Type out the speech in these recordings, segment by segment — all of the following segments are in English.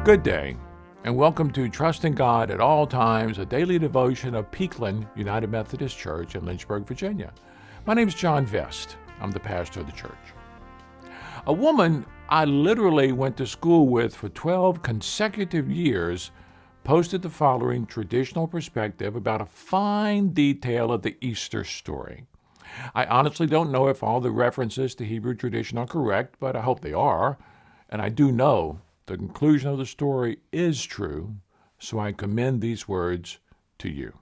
Good day, and welcome to Trusting God at All Times, a daily devotion of Peakland United Methodist Church in Lynchburg, Virginia. My name is John Vest. I'm the pastor of the church. A woman I literally went to school with for 12 consecutive years posted the following traditional perspective about a fine detail of the Easter story. I honestly don't know if all the references to Hebrew tradition are correct, but I hope they are, and I do know the conclusion of the story is true, so I commend these words to you.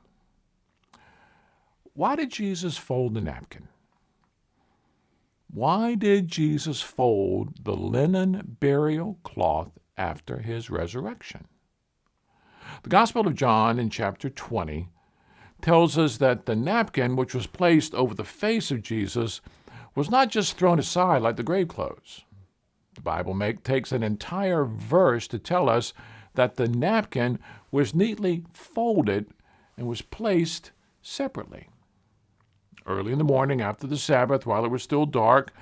Why did Jesus fold the napkin? Why did Jesus fold the linen burial cloth after his resurrection? The Gospel of John in chapter 20 tells us that the napkin, which was placed over the face of Jesus, was not just thrown aside like the grave clothes. The Bible takes an entire verse to tell us that the napkin was neatly folded and was placed separately. Early in the morning after the Sabbath, while it was still dark,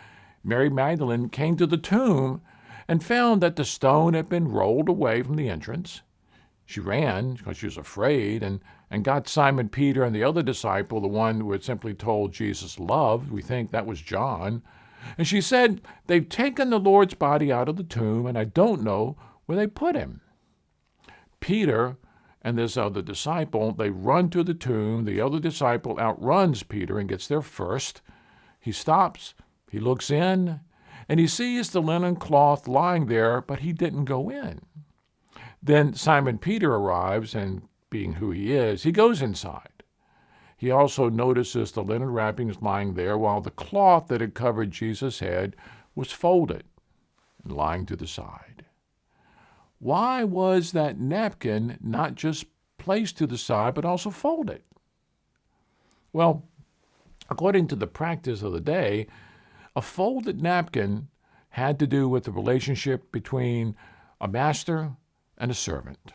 Mary Magdalene came to the tomb and found that the stone had been rolled away from the entrance. She ran because she was afraid and got Simon Peter and the other disciple, the one who had simply told Jesus loved. We think that was John. And she said, "They've taken the Lord's body out of the tomb, and I don't know where they put him." Peter and this other disciple, they run to the tomb. The other disciple outruns Peter and gets there first. He stops, he looks in, and he sees the linen cloth lying there, but he didn't go in. Then Simon Peter arrives, and being who he is, he goes inside. He also notices the linen wrappings lying there while the cloth that had covered Jesus' head was folded and lying to the side. Why was that napkin not just placed to the side but also folded? Well, according to the practice of the day, a folded napkin had to do with the relationship between a master and a servant.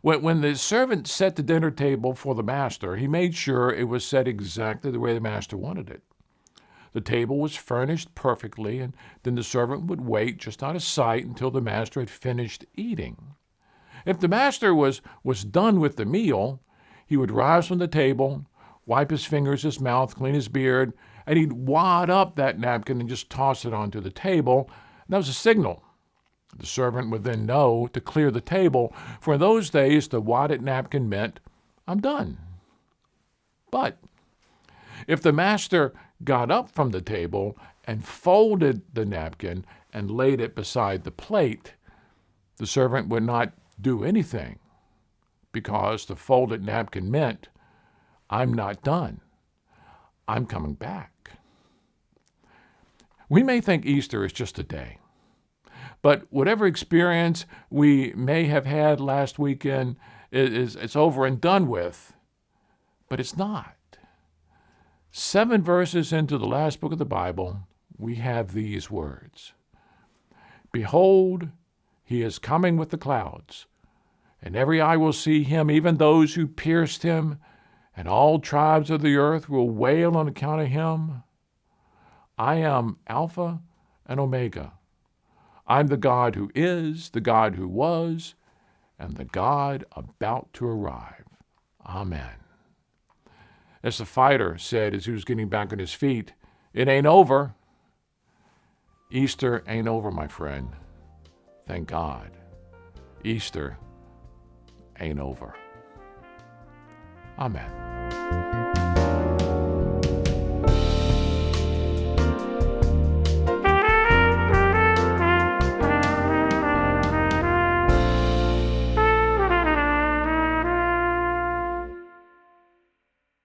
When the servant set the dinner table for the master, he made sure it was set exactly the way the master wanted it. The table was furnished perfectly, and then the servant would wait just out of sight until the master had finished eating. If the master was done with the meal, he would rise from the table, wipe his fingers, his mouth, clean his beard, and he'd wad up that napkin and just toss it onto the table. And that was a signal. The servant would then know to clear the table, for in those days the wadded napkin meant, "I'm done." But if the master got up from the table and folded the napkin and laid it beside the plate, the servant would not do anything, because the folded napkin meant, "I'm not done. I'm coming back." We may think Easter is just a day. But whatever experience we may have had last weekend, it's over and done with. But it's not. 7 verses into the last book of the Bible, we have these words. "Behold, he is coming with the clouds, and every eye will see him, even those who pierced him, and all tribes of the earth will wail on account of him. I am Alpha and Omega. I'm the God who is, the God who was, and the God about to arrive. Amen." As the fighter said as he was getting back on his feet, "It ain't over." Easter ain't over, my friend. Thank God. Easter ain't over. Amen.